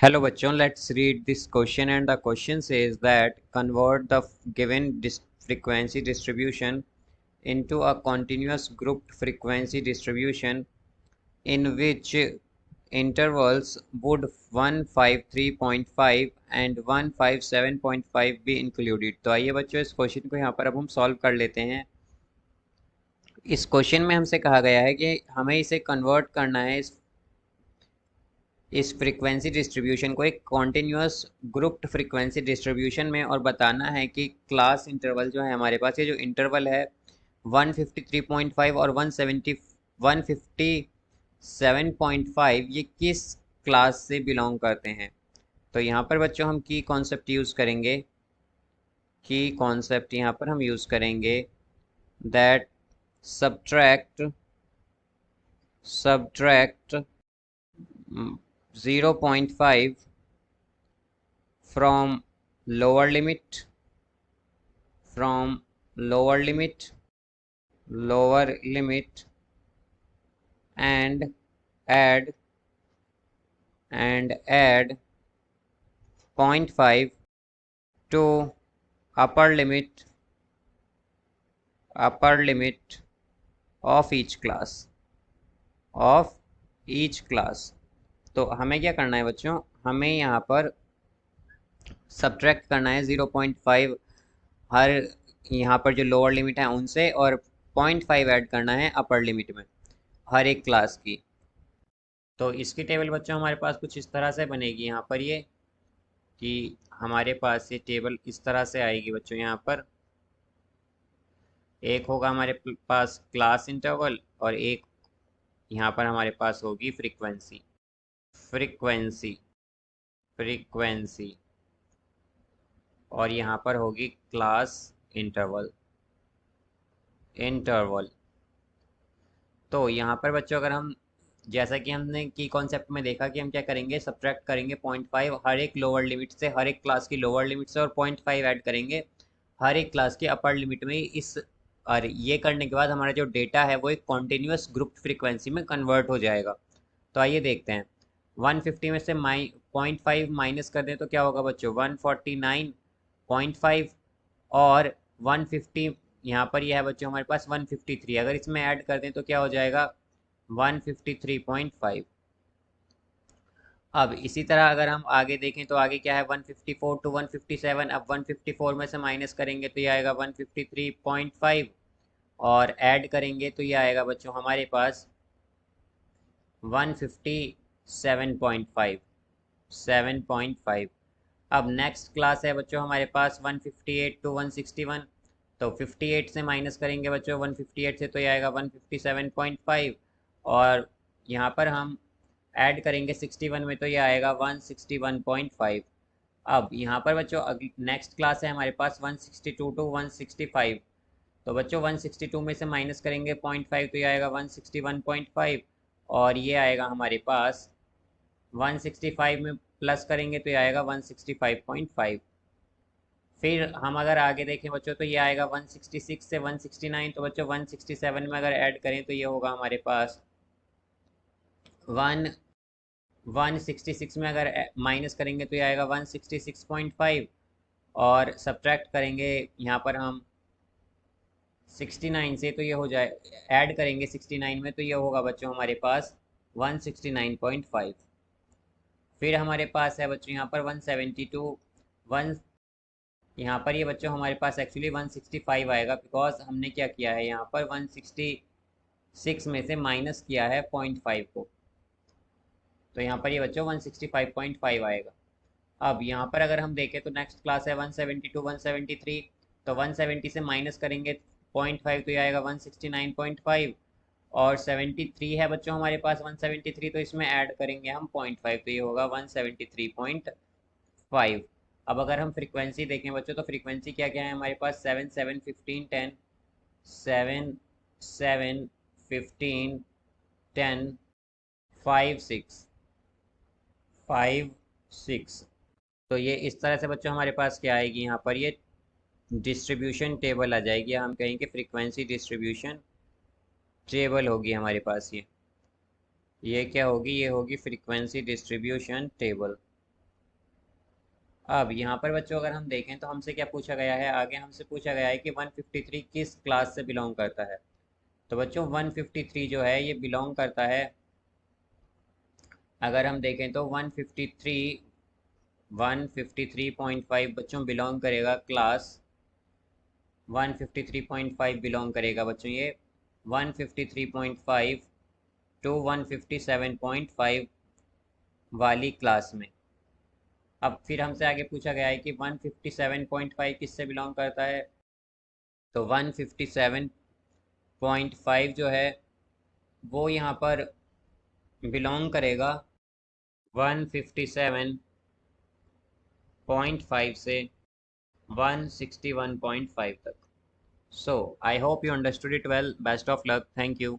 Hello bachon, let's read this question, and the question says that convert the given frequency distribution into a continuous grouped frequency distribution in which intervals would 153.5 and 157.5 be included। तो आइए बच्चों इस question को यहाँ पर अब हम solve कर लेते हैं। इस क्वेश्चन में हमसे कहा गया है कि हमें इसे कन्वर्ट करना है इस फ्रीक्वेंसी डिस्ट्रीब्यूशन को एक कॉन्टिन्यूस ग्रुप्ड फ्रीक्वेंसी डिस्ट्रीब्यूशन में, और बताना है कि क्लास इंटरवल जो है हमारे पास, ये जो इंटरवल है 153.5 और 157.5 ये किस क्लास से बिलोंग करते हैं। तो यहाँ पर बच्चों हम की कॉन्सेप्ट यूज़ करेंगे, की कॉन्सेप्ट यहाँ पर हम यूज़ करेंगे that subtract 0.5 from lower limit lower limit and add 0.5 to upper limit of each class तो हमें क्या करना है बच्चों, हमें यहाँ पर सब्ट्रैक्ट करना है 0.5 हर यहाँ पर जो लोअर लिमिट है उनसे, और 0.5 ऐड करना है अपर लिमिट में हर एक क्लास की। तो इसकी टेबल बच्चों हमारे पास कुछ इस तरह से बनेगी। यहाँ पर ये कि हमारे पास ये टेबल इस तरह से आएगी बच्चों। यहाँ पर एक होगा हमारे पास क्लास इंटरवल, और एक यहाँ पर हमारे पास होगी फ्रीक्वेंसी फ्रीक्वेंसी फ्रीक्वेंसी और यहाँ पर होगी क्लास इंटरवल। तो यहाँ पर बच्चों अगर हम, जैसा कि हमने की कॉन्सेप्ट में देखा कि हम क्या करेंगे, सब्ट्रैक्ट करेंगे 0.5 हर एक लोअर लिमिट से, हर एक क्लास की लोअर लिमिट से, और 0.5 ऐड करेंगे हर एक क्लास की अपर लिमिट में। और ये करने के बाद हमारा जो डेटा है वो एक कॉन्टिन्यूस ग्रुप फ्रीक्वेंसी में कन्वर्ट हो जाएगा। तो आइए देखते हैं। 150 में से 0.5 माइनस कर दें तो क्या होगा बच्चों, 149.5, और 150 यहाँ पर यह है बच्चों हमारे पास 153, अगर इसमें ऐड कर दें तो क्या हो जाएगा 153.5। अब इसी तरह अगर हम आगे देखें तो आगे क्या है 154 टू 157। अब 154 में से माइनस करेंगे तो ये आएगा 153.5, और ऐड करेंगे तो ये आएगा बच्चों हमारे पास 157.5। अब नेक्स्ट क्लास है बच्चों हमारे पास 158 टू 161। तो 58 से माइनस करेंगे बच्चों 158 से तो ये आएगा 157.5, और यहाँ पर हम ऐड करेंगे 61 में तो ये आएगा 161.5। अब यहाँ पर बच्चों नेक्स्ट क्लास है हमारे पास 162 टू 165। तो बच्चों 162 में से माइनस करेंगे 0.5 तो ये आएगा 161.5, और ये आएगा हमारे पास 165 में प्लस करेंगे तो ये आएगा 165.5। फिर हम अगर आगे देखें बच्चों तो ये आएगा 166 से 169। तो बच्चों 167 में अगर ऐड करें तो ये होगा हमारे पास 166 में अगर माइनस करेंगे तो ये आएगा 166.5, और सब्ट्रैक्ट करेंगे यहाँ पर हम 69 से तो ये हो जाए, ऐड करेंगे 69 में तो ये होगा बच्चों हमारे पास 169.5। फिर हमारे पास है बच्चों यहाँ पर 172 वन, यहाँ पर ये बच्चों हमारे पास एक्चुअली 165 आएगा, बिकॉज हमने क्या किया है यहाँ पर 166 में से माइनस किया है 0.5 को। तो यहाँ पर ये बच्चों 165.5 आएगा। अब यहाँ पर अगर हम देखें तो नेक्स्ट क्लास है 172 173। तो 170 से माइनस करेंगे 0.5 तो ये आएगा 169.5, और 73 है बच्चों हमारे पास 173, तो इसमें ऐड करेंगे हम 0.5 तो ये होगा 173.5। अब अगर हम फ्रीक्वेंसी देखें बच्चों तो फ्रीक्वेंसी क्या क्या है हमारे पास 7 7 15 10, 7 7 15 10 5 6 5 6। तो ये इस तरह से बच्चों हमारे पास क्या आएगी, यहाँ पर ये डिस्ट्रीब्यूशन टेबल आ जाएगी। हम कहेंगे फ्रीक्वेंसी डिस्ट्रीब्यूशन टेबल होगी हमारे पास। ये क्या होगी, ये होगी फ्रीक्वेंसी डिस्ट्रीब्यूशन टेबल। अब यहाँ पर बच्चों अगर हम देखें तो हमसे क्या पूछा गया है, आगे हमसे पूछा गया है कि 153 किस क्लास से बिलोंग करता है। तो बच्चों 153 जो है ये बिलोंग करता है, अगर हम देखें तो 153.5 बच्चों बिलोंग करेगा क्लास 153.5 बिलोंग करेगा बच्चों ये 153.5 टू 157.5 वाली क्लास में। अब फिर हमसे आगे पूछा गया है कि 157.5 किससे बिलोंग करता है। तो 157.5 जो है वो यहाँ पर बिलोंग करेगा 157.5 से 161.5 तक। So I hope you understood it well. Best of luck. Thank you.